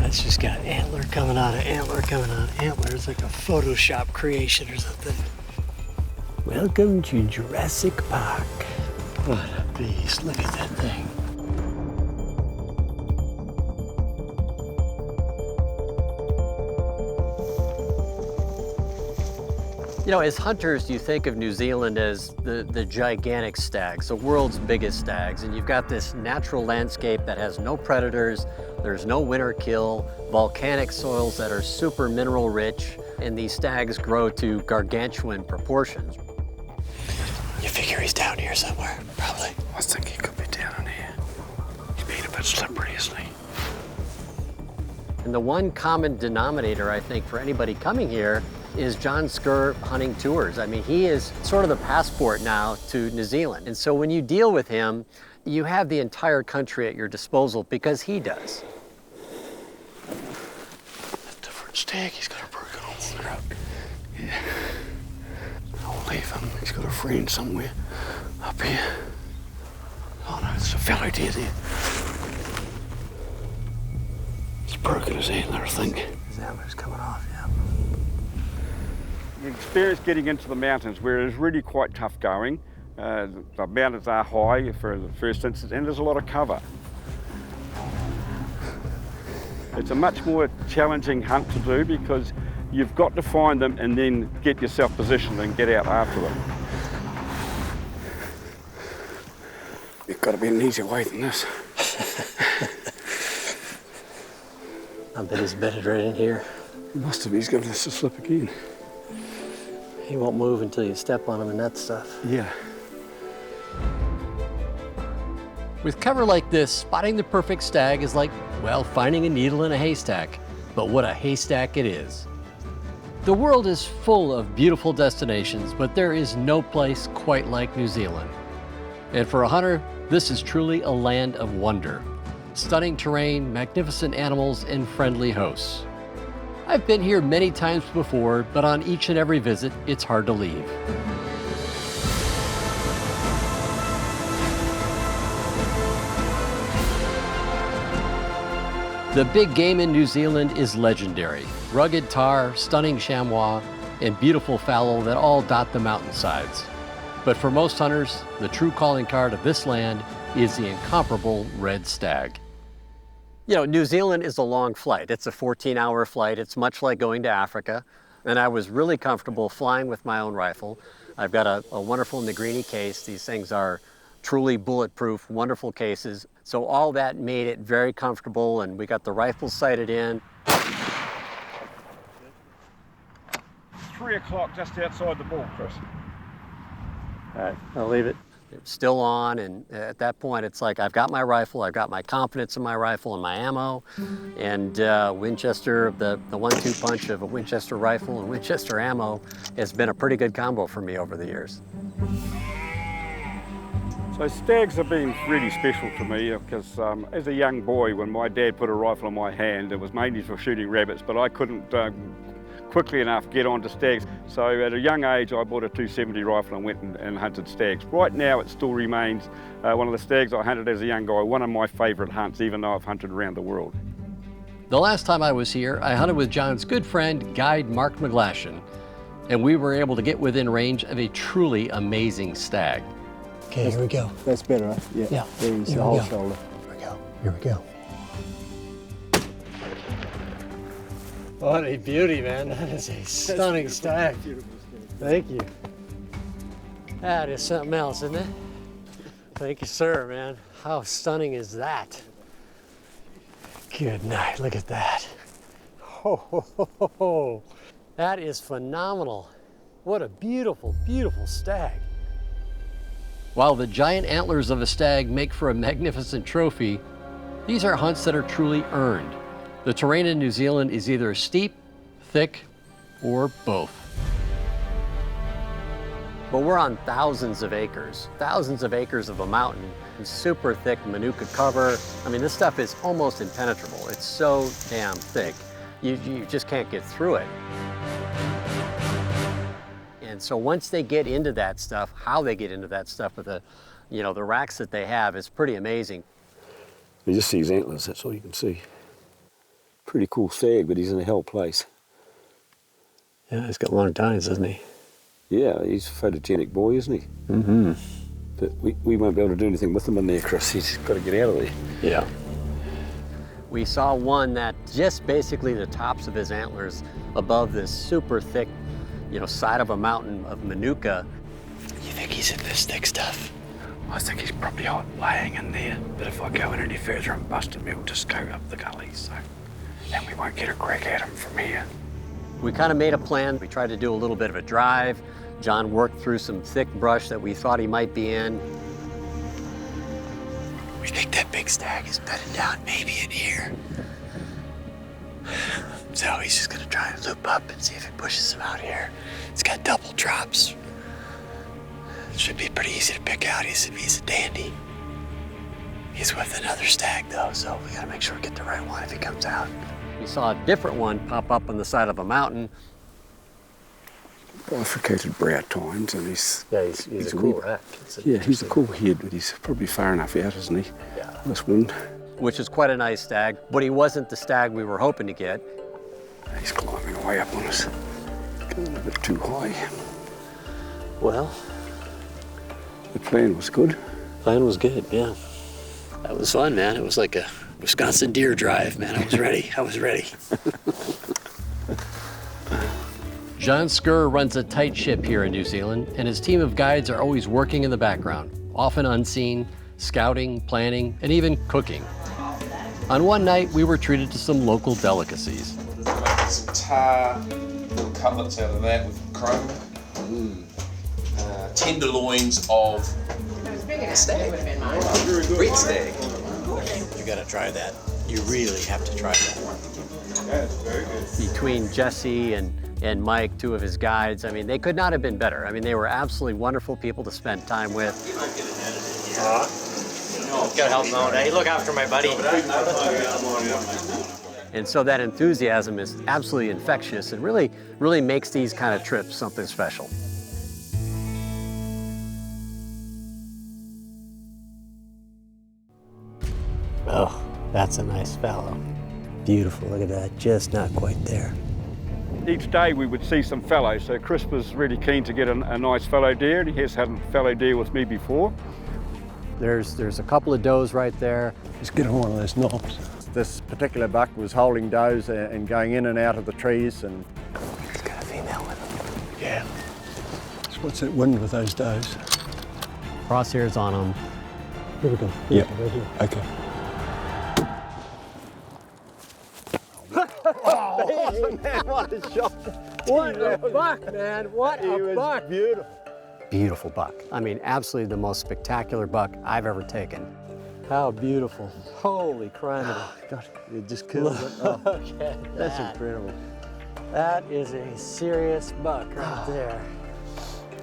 It's just got antler coming out of antler coming out of antler. It's like a Photoshop creation or something. Welcome to Jurassic Park. What a beast. Look at that thing. You know, as hunters, you think of New Zealand as the gigantic stags, the world's biggest stags. And you've got this natural landscape that has no predators, there's no winter kill, volcanic soils that are super mineral rich, and these stags grow to gargantuan proportions. You figure he's down here somewhere, probably. I think he could be down in here. He's being a bit slippery, isn't he? And the one common denominator, I think, for anybody coming here is John Scurr hunting tours. I mean, he is sort of the passport now to New Zealand. And so when you deal with him, you have the entire country at your disposal because he does. A different stag. He's got a broken arm. Yeah. I'll leave him. He's got a friend somewhere up here. Oh no, there's a fallow deer there. He's broken his antler, I think. His antler's coming off, yeah. The experience getting into the mountains where it is really quite tough going. The mountains are high for the first instance, and there's a lot of cover. It's a much more challenging hunt to do because you've got to find them and then get yourself positioned and get out after them. There's got to be an easier way than this. I bet he's bedded right in here. He must have. He's given us a slip again. He won't move until you step on him and that stuff. Yeah. With cover like this, spotting the perfect stag is like, well, finding a needle in a haystack. But what a haystack it is. The world is full of beautiful destinations, but there is no place quite like New Zealand. And for a hunter, this is truly a land of wonder. Stunning terrain, magnificent animals, and friendly hosts. I've been here many times before, but on each and every visit, it's hard to leave. The big game in New Zealand is legendary. Rugged tahr, stunning chamois, and beautiful fallow that all dot the mountainsides. But for most hunters, the true calling card of this land is the incomparable red stag. You know, New Zealand is a long flight. It's a 14-hour flight. It's much like going to Africa. And I was really comfortable flying with my own rifle. I've got a wonderful Negrini case. These things are truly bulletproof, wonderful cases. So all that made it very comfortable, and we got the rifle sighted in. 3 o'clock just outside the ball, Chris. All right, I'll leave it. It's still on, and at that point it's like I've got my rifle, I've got my confidence in my rifle and my ammo, and Winchester, the 1-2 punch of a Winchester rifle and Winchester ammo has been a pretty good combo for me over the years. So stags have been really special to me because as a young boy, when my dad put a rifle in my hand, it was mainly for shooting rabbits, but I couldn't quickly enough get onto stags. So at a young age, I bought a 270 rifle and went and hunted stags. Right now, it still remains one of the stags I hunted as a young guy, one of my favourite hunts, even though I've hunted around the world. The last time I was here, I hunted with John's good friend, guide Mark McGlashan, and we were able to get within range of a truly amazing stag. Okay, here we go. That's better, right? Yeah. There's Here the we whole go. shoulder. Here we go. Here we go. What a beauty, man. That is a stunning stag. Thank you. That is something else, isn't it? Thank you, sir, man. How stunning is that? Good night. Look at that. Ho, ho, ho, ho, ho. That is phenomenal. What a beautiful, beautiful stag. While the giant antlers of a stag make for a magnificent trophy, these are hunts that are truly earned. The terrain in New Zealand is either steep, thick, or both. But we're on thousands of acres of a mountain, and super thick manuka cover. I mean, this stuff is almost impenetrable. It's so damn thick, you just can't get through it. And so once they get into that stuff, how they get into that stuff with the, the racks that they have is pretty amazing. You just see his antlers, that's all you can see. Pretty cool stag, but he's in a hell place. Yeah, he's got long tines, doesn't he? Yeah, he's a photogenic boy, isn't he? Mm-hmm. But we won't be able to do anything with him in there, Chris. He's got to get out of there. Yeah. We saw one that just basically the tops of his antlers above this super thick, side of a mountain of manuka. You think he's in this thick stuff? I think he's probably laying in there. But if I go in any further and bust him, he'll just go up the gully, so. And we won't get a crack at him from here. We kind of made a plan. We tried to do a little bit of a drive. John worked through some thick brush that we thought he might be in. We think that big stag is bedded down maybe in here. So he's just gonna try and loop up and see if it pushes him out here. It's got double drops. It should be pretty easy to pick out. He's a dandy. He's with another stag though, so we gotta make sure we get the right one if he comes out. We saw a different one pop up on the side of a mountain. Bifurcated brow tines, and he's a cool rack. He's a cool head, but he's probably far enough out, isn't he? Yeah. This wind. Which is quite a nice stag, but he wasn't the stag we were hoping to get. He's climbing way up on us. Going a bit too high. Well, the plan was good. Plan was good, yeah. That was fun, man. It was like a Wisconsin deer drive, man. I was ready. I was ready. John Scurr runs a tight ship here in New Zealand, and his team of guides are always working in the background, often unseen, scouting, planning, and even cooking. On one night, we were treated to some local delicacies. Some tar, little cutlets out of that with chrome. Tenderloins of stag. Red stag. You gotta try that. You really have to try that. That's very good. Between Jesse and Mike, two of his guides, I mean, they could not have been better. I mean, they were absolutely wonderful people to spend time with. Gotta help him out. Hey, look after my buddy. And so that enthusiasm is absolutely infectious and really makes these kind of trips something special. Oh, that's a nice fallow. Beautiful, look at that, just not quite there. Each day we would see some fallows, so Chris was really keen to get a nice fallow deer, and he has had a fallow deer with me before. There's a couple of does right there. Just get on one of those knobs. This particular buck was holding does and going in and out of the trees, and He's got a female with him. yeah. So what's that wind with those does? Crosshairs on them. Here we go. Yeah. Right here. Okay. Man, what a shot. What a buck, man, what a buck. Beautiful. Beautiful buck. I mean, absolutely the most spectacular buck I've ever taken. How beautiful. Holy crime. God, it just kills it. Oh, Look at that's that. incredible. That is a serious buck right there.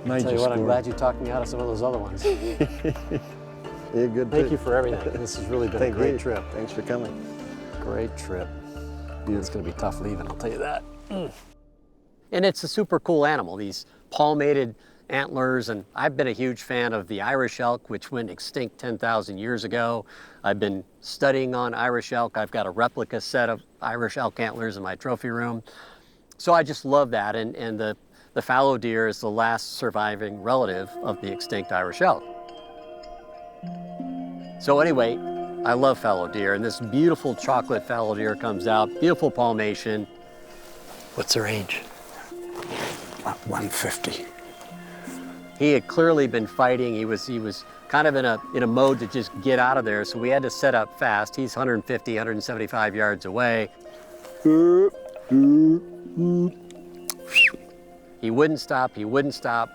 Major Tell you what, I'm score. glad you talked me out of some of those other ones. Yeah, good. Thank too. you for everything. This has really been Thank a great you. trip. Thanks for coming. Great trip. It's going to be tough leaving, I'll tell you that. And it's a super cool animal, these palmated antlers, and I've been a huge fan of the Irish elk, which went extinct 10,000 years ago. I've been studying on Irish elk. I've got a replica set of Irish elk antlers in my trophy room. So I just love that, and the fallow deer is the last surviving relative of the extinct Irish elk. So anyway, I love fallow deer, and this beautiful chocolate fallow deer comes out, beautiful palmation. What's the range? About 150. He had clearly been fighting. He was kind of in a mode to just get out of there, so we had to set up fast. He's 150, 175 yards away. He wouldn't stop, he wouldn't stop.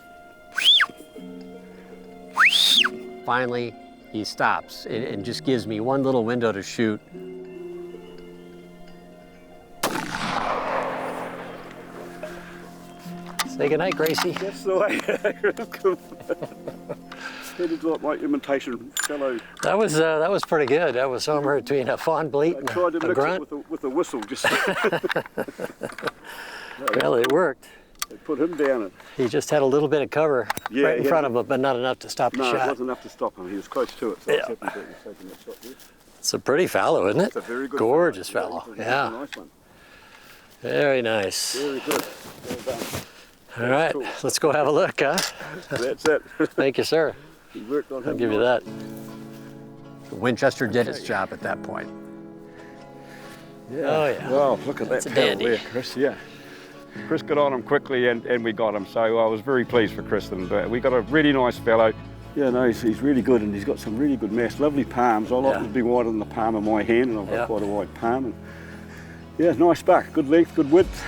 Finally, he stops and just gives me one little window to shoot. Say goodnight, Gracie. That's the way. That is like my imitation fallow. That was pretty good. That was somewhere between a fawn bleat I and tried to a mix grunt. it with a whistle, just Well, it worked. put him down. And, He just had a little bit of cover Yeah, right in yeah. front of him, but not enough to stop the no, it shot. wasn't enough to stop him. He was close to it, so Yeah. I was happy that he was taking that shot there. It's a pretty fallow, isn't it? It's a very good gorgeous fallow. It's a Yeah. nice one. Very nice. Very good. Well done. All right, cool. let's go have a look, huh? That's it. Thank you, sir. He worked on I'll him give you nice. that. Winchester did its job at that point. Yeah. Oh, yeah. Well, look at That's that a tail dandy. there, Chris. Yeah. Chris got on him quickly and we got him. So I was very pleased for Chris. And we got a really nice fellow. Yeah, no, he's really good and he's got some really good mass. Lovely palms. I like them to be wider than the palm of my hand and I've got quite a wide palm. And yeah, nice buck. Good length, good width.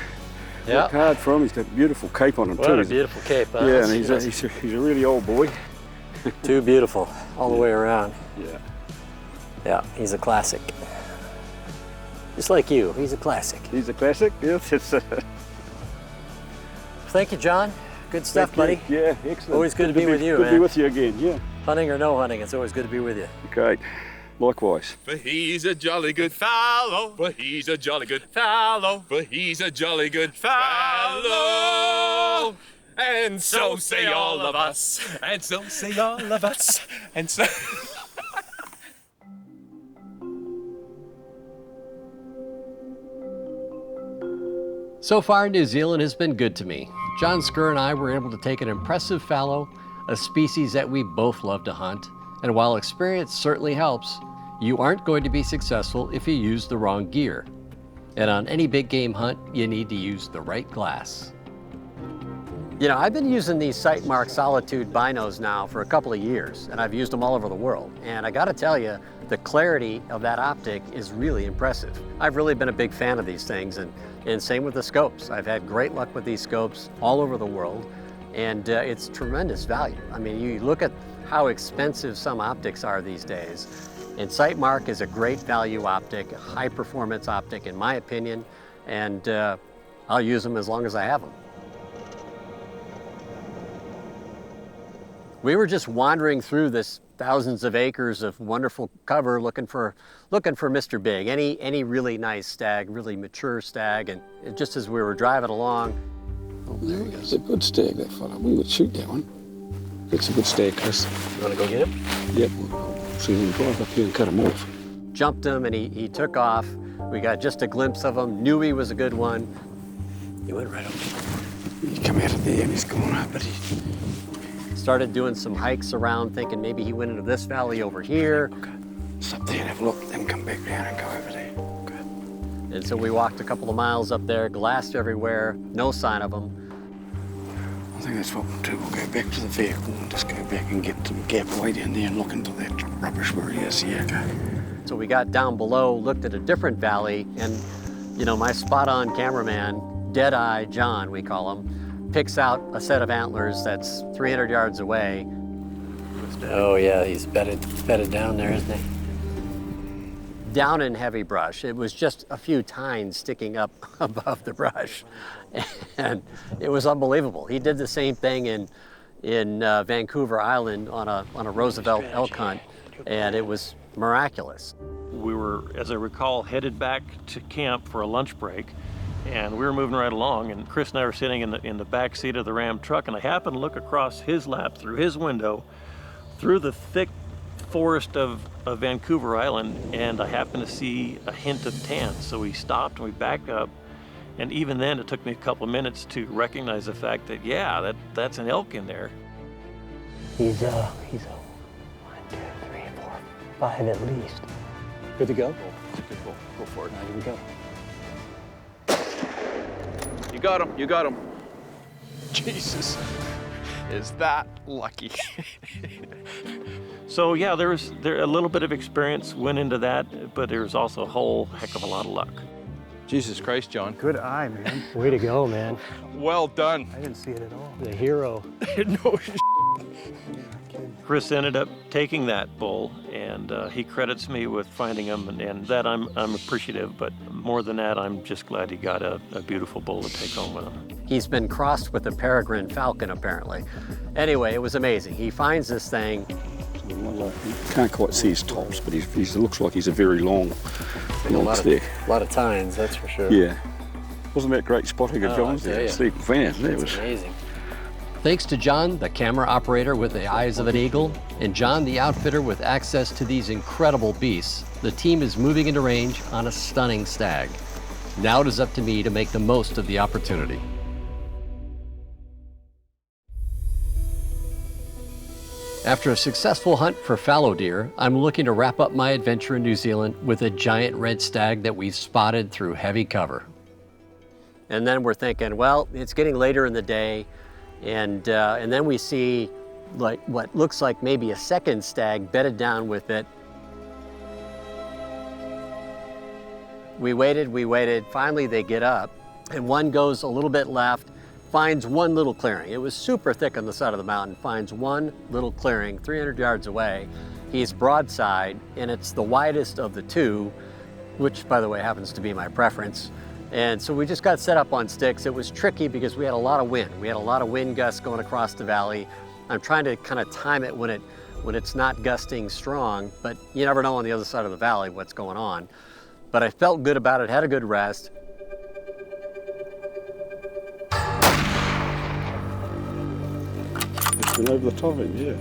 Yeah. Worked hard for him. He's got a beautiful cape on him What too. a beautiful cape, huh? Yeah, and he's a really old boy. Too beautiful all the way around. Yeah. Yeah, he's a classic. Just like you, he's a classic. He's a classic. Yes, it's Thank you, John. Good stuff, buddy. Yeah, excellent. Always good to be with you, Good to man. be with you again, yeah. Hunting or no hunting, it's always good to be with you. Great. Likewise. For he's a jolly good fellow. For he's a jolly good fellow. For he's a jolly good fellow. And so say all of us. And so say all of us. And so. So far, New Zealand has been good to me. John Scurr and I were able to take an impressive fallow, a species that we both love to hunt, and while experience certainly helps, you aren't going to be successful if you use the wrong gear. And on any big game hunt, you need to use the right glass. You know, I've been using these Sightmark Solitude binos now for a couple of years, and I've used them all over the world. And I gotta tell you, the clarity of that optic is really impressive. I've really been a big fan of these things, and same with the scopes. I've had great luck with these scopes all over the world, and it's tremendous value. I mean, you look at how expensive some optics are these days, and Sightmark is a great value optic, a high performance optic in my opinion, and I'll use them as long as I have them. We were just wandering through this thousands of acres of wonderful cover looking for Mr. Big, any really nice stag, really mature stag, and just as we were driving along. Oh, there he goes. It's a good stag, that fella. We would shoot that one. It's a good stag, Chris. You wanna go get him? Yep, we'll see him drive up here and cut him off. Jumped him and he took off. We got just a glimpse of him, knew he was a good one. He went right over. He come out of there and he's gone up, but he... Started doing some hikes around, thinking maybe he went into this valley over here. Okay. Stop there and have a look, then come back down and go over there. Okay. And so we walked a couple of miles up there, glassed everywhere, no sign of him. I think that's what we'll do. We'll go back to the vehicle and just go back and get some gap way down there and look into that rubbish where he is. Yeah, okay. So we got down below, looked at a different valley, and you know, my spot-on cameraman, Deadeye John, we call him, picks out a set of antlers that's 300 yards away. Oh yeah, he's bedded down there, isn't he? Down in heavy brush. It was just a few tines sticking up above the brush. And it was unbelievable. He did the same thing in Vancouver Island on a Roosevelt elk hunt, and it was miraculous. We were, as I recall, headed back to camp for a lunch break, and we were moving right along, and Chris and I were sitting in the back seat of the Ram truck, and I happened to look across his lap through his window, through the thick forest of Vancouver Island, and I happened to see a hint of tan. So we stopped and we backed up, and even then it took me a couple of minutes to recognize the fact that, yeah, that's an elk in there. He's a 1, 2, 3, 4, 5 at least. Good to go? Go for it. Now here we go. You got him. Jesus. Is that lucky? So yeah, there a little bit of experience went into that, but there was also a whole heck of a lot of luck. Jesus Christ, John. Good eye, man. Way to go, man. Well done. I didn't see it at all. The hero. No. Chris ended up taking that bull, and he credits me with finding him, and that I'm appreciative, but more than that, I'm just glad he got a beautiful bull to take home with him. He's been crossed with a peregrine falcon, apparently. Anyway, it was amazing. He finds this thing. You can't quite see his tops, but he looks like he's a very long stick. A lot of tines, that's for sure. Yeah. Wasn't that great spotting of John's I tell there? ya. Steve Van, that was Amazing. Thanks to John, the camera operator with the eyes of an eagle, and John, the outfitter with access to these incredible beasts, the team is moving into range on a stunning stag. Now it is up to me to make the most of the opportunity. After a successful hunt for fallow deer, I'm looking to wrap up my adventure in New Zealand with a giant red stag that we spotted through heavy cover. And then we're thinking, well, it's getting later in the day, and then we see like what looks like maybe a second stag bedded down with it. We waited, finally they get up, and one goes a little bit left, finds one little clearing. It was super thick on the side of the mountain, finds one little clearing 300 yards away. He's broadside, and it's the widest of the two, which by the way happens to be my preference. And so we just got set up on sticks. It was tricky because we had a lot of wind. We had a lot of wind gusts going across the valley. I'm trying to kind of time it when it's not gusting strong, but you never know on the other side of the valley what's going on. But I felt good about it, had a good rest. It's been over the top of it, yeah.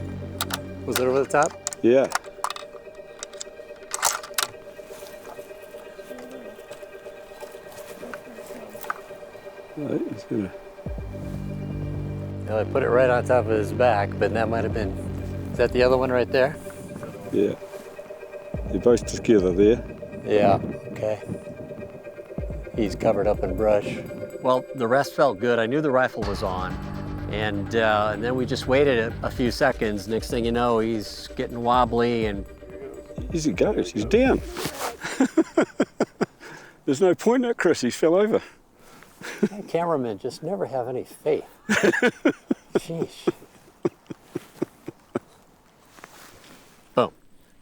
Was it over the top? Yeah. Right, it's gonna... Well, I put it right on top of his back, but that might have been, is that the other one right there? Yeah. They're both together there. Yeah, okay. He's covered up in brush. Well, the rest felt good. I knew the rifle was on. And then we just waited a few seconds. Next thing you know, he's getting wobbly and... Easy he goes, he's down. There's no point in it, Chris, he's fell over. Cameramen just never have any faith. Sheesh. Boom,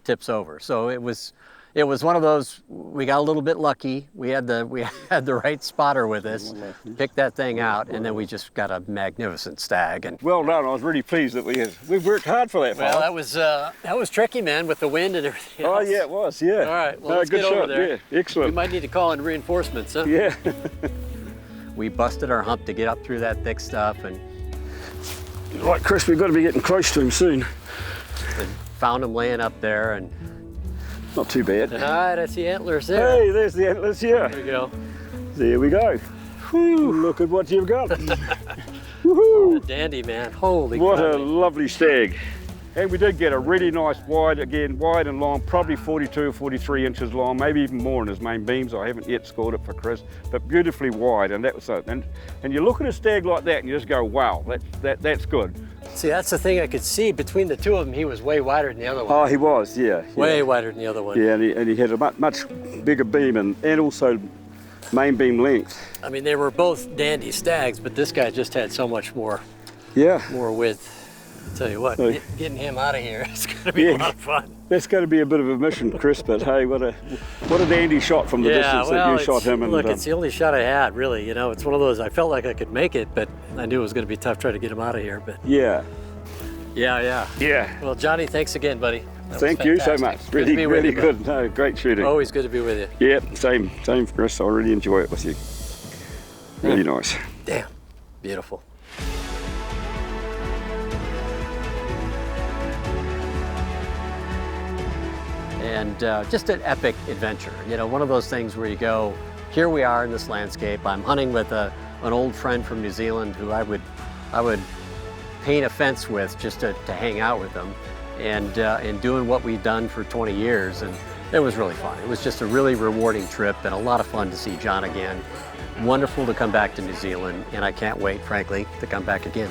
tips over. So it was one of those, we got a little bit lucky. We had the right spotter with us, picked that thing out, and then we just got a magnificent stag. And Well done, I was really pleased that we've worked hard for that. Well, that was tricky, man, with the wind and everything else. Oh yeah, it was, yeah. All right, well, No, let's good get shot. over there. Yeah, excellent. We might need to call in reinforcements, huh? Yeah. we busted our hump to get up through that thick stuff and Right, Chris, we've got to be getting close to him soon. found him laying up there. And not too bad. All right, I see antlers there. Hey, there's the antlers, yeah. There we go. There we go. Whew, look at what you've got. Woohoo! Dandy, man. Holy What crap. a lovely stag. And we did get a really nice wide and long, probably 42 or 43 inches long, maybe even more in his main beams. I haven't yet scored it for Chris, but beautifully wide, and that was it. And you look at a stag like that and you just go, wow, that's good. See, that's the thing I could see. Between the two of them, he was way wider than the other one. Oh, he was, yeah. Way wider than the other one. Yeah, and he had a much bigger beam and also main beam length. I mean, they were both dandy stags, but this guy just had so much more width. I'll tell you what, So, getting him out of here is going to be a lot of fun. That's going to be a bit of a mission, Chris, but hey, what a dandy shot from the distance that you shot him. And look, it's the only shot I had, really. You know, it's one of those, I felt like I could make it, but I knew it was going to be tough trying to get him out of here. But yeah. Well, Johnny, thanks again, buddy. Thank you so much. Good to be with Really you, good. No, great shooting. Always good to be with you. Yeah, same, Chris. I really enjoy it with you. Really nice. Damn, beautiful. and just an epic adventure. You know, one of those things where you go, here we are in this landscape. I'm hunting with an old friend from New Zealand who I would paint a fence with just to hang out with them, and doing what we've done for 20 years. And it was really fun. It was just a really rewarding trip and a lot of fun to see John again. Wonderful to come back to New Zealand, and I can't wait, frankly, to come back again.